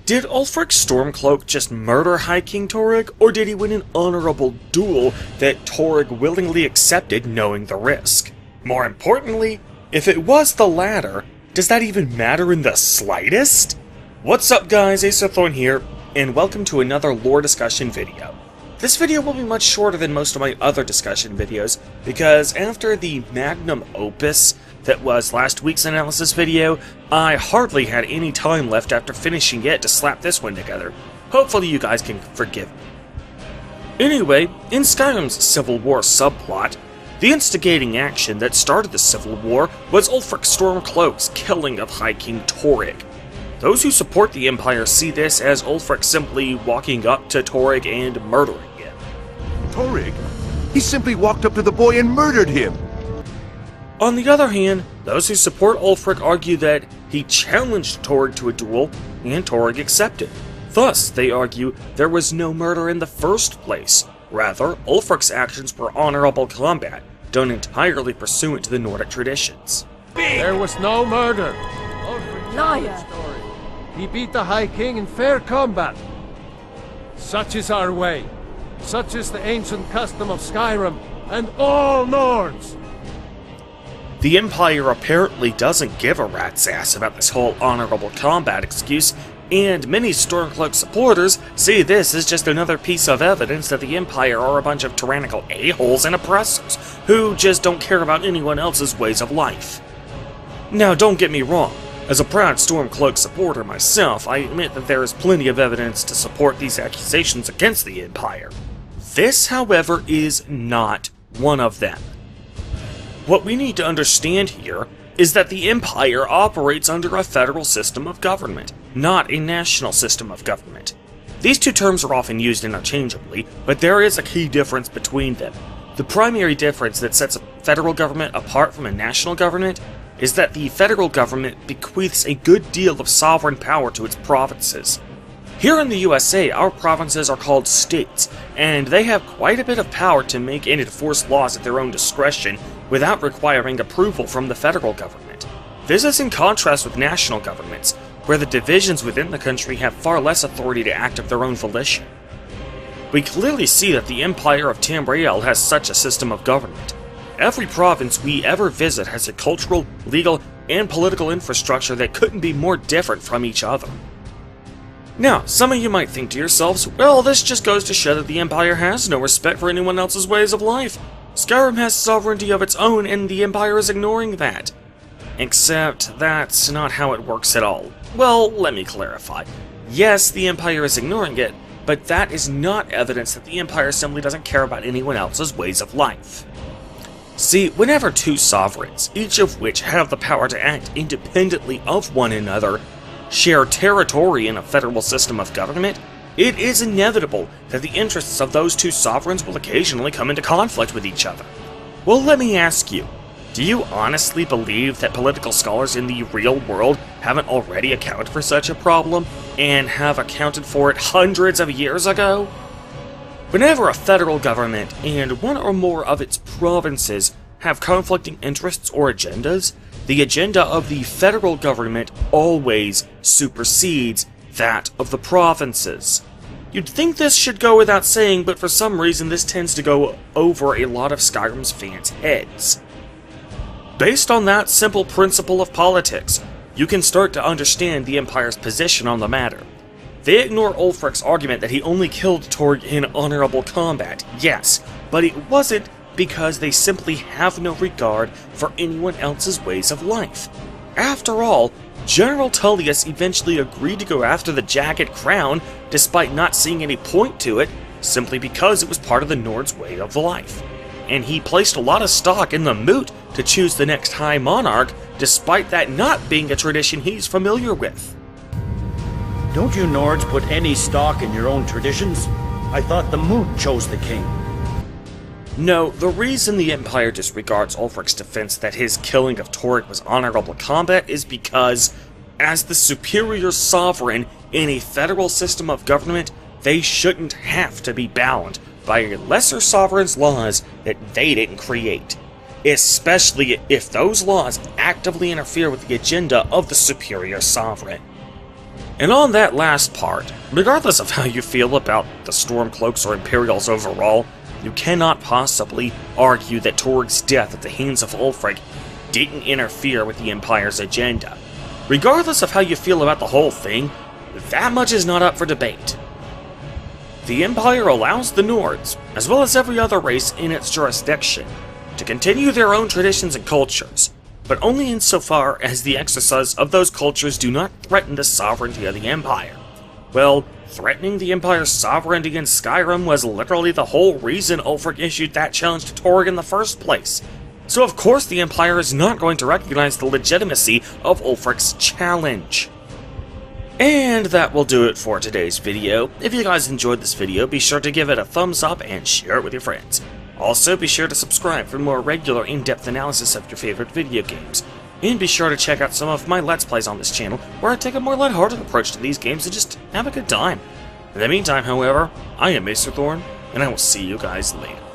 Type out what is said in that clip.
Did Ulfric Stormcloak just murder High King Torygg, or did he win an honorable duel that Torygg willingly accepted knowing the risk? More importantly, if it was the latter, does that even matter in the slightest? What's up guys, Acerthorn here, and welcome to another lore discussion video. This video will be much shorter than most of my other discussion videos, because after the magnum opus that was last week's analysis video, I hardly had any time left after finishing it to slap this one together. Hopefully you guys can forgive me. Anyway, in Skyrim's Civil War subplot, the instigating action that started the Civil War was Ulfric Stormcloak's killing of High King Torygg. Those who support the Empire see this as Ulfric simply walking up to Torygg and murdering him. Torygg? He simply walked up to the boy and murdered him! On the other hand, those who support Ulfric argue that he challenged Torygg to a duel, and Torygg accepted. Thus, they argue, there was no murder in the first place. Rather, Ulfric's actions were honorable combat, done entirely pursuant to the Nordic traditions. There was no murder. Liar! He beat the High King in fair combat. Such is our way. Such is the ancient custom of Skyrim and all Nords. The Empire apparently doesn't give a rat's ass about this whole honorable combat excuse, and many Stormcloak supporters see this as just another piece of evidence that the Empire are a bunch of tyrannical a-holes and oppressors who just don't care about anyone else's ways of life. Now, don't get me wrong. As a proud Stormcloak supporter myself, I admit that there is plenty of evidence to support these accusations against the Empire. This, however, is not one of them. What we need to understand here is that the Empire operates under a federal system of government, not a national system of government. These two terms are often used interchangeably, but there is a key difference between them. The primary difference that sets a federal government apart from a national government is that the federal government bequeaths a good deal of sovereign power to its provinces. Here in the USA, our provinces are called states, and they have quite a bit of power to make and enforce laws at their own discretion without requiring approval from the federal government. This is in contrast with national governments, where the divisions within the country have far less authority to act of their own volition. We clearly see that the Empire of Tamriel has such a system of government. Every province we ever visit has a cultural, legal, and political infrastructure that couldn't be more different from each other. Now, some of you might think to yourselves, well, this just goes to show that the Empire has no respect for anyone else's ways of life. Skyrim has sovereignty of its own, and the Empire is ignoring that. Except, that's not how it works at all. Well, let me clarify. Yes, the Empire is ignoring it, but that is not evidence that the Empire simply doesn't care about anyone else's ways of life. See, whenever two sovereigns, each of which have the power to act independently of one another, share territory in a federal system of government, it is inevitable that the interests of those two sovereigns will occasionally come into conflict with each other. Well, let me ask you, do you honestly believe that political scholars in the real world haven't already accounted for such a problem, and have accounted for it hundreds of years ago? Whenever a federal government and one or more of its provinces have conflicting interests or agendas, the agenda of the federal government always supersedes that of the provinces. You'd think this should go without saying, but for some reason this tends to go over a lot of Skyrim's fans' heads. Based on that simple principle of politics, you can start to understand the Empire's position on the matter. They ignore Ulfric's argument that he only killed Torygg in honorable combat, yes, but it wasn't because they simply have no regard for anyone else's ways of life. After all, General Tullius eventually agreed to go after the Jagged Crown despite not seeing any point to it, simply because it was part of the Nords' way of life. And he placed a lot of stock in the moot to choose the next High Monarch, despite that not being a tradition he's familiar with. Don't you Nords put any stock in your own traditions? I thought the moot chose the king. No, the reason the Empire disregards Ulfric's defense that his killing of Torygg was honorable combat is because, as the superior sovereign in a federal system of government, they shouldn't have to be bound by a lesser sovereign's laws that they didn't create, especially if those laws actively interfere with the agenda of the superior sovereign. And on that last part, regardless of how you feel about the Stormcloaks or Imperials overall, you cannot possibly argue that Torygg's death at the hands of Ulfric didn't interfere with the Empire's agenda. Regardless of how you feel about the whole thing, that much is not up for debate. The Empire allows the Nords, as well as every other race in its jurisdiction, to continue their own traditions and cultures, but only insofar as the exercise of those cultures do not threaten the sovereignty of the Empire. Well, threatening the Empire's sovereignty in Skyrim was literally the whole reason Ulfric issued that challenge to Torygg in the first place. So of course the Empire is not going to recognize the legitimacy of Ulfric's challenge. And that will do it for today's video. If you guys enjoyed this video, be sure to give it a thumbs up and share it with your friends. Also, be sure to subscribe for more regular in-depth analysis of your favorite video games. And be sure to check out some of my Let's Plays on this channel, where I take a more lighthearted approach to these games and just have a good time. In the meantime, however, I am Mr. Thorn, and I will see you guys later.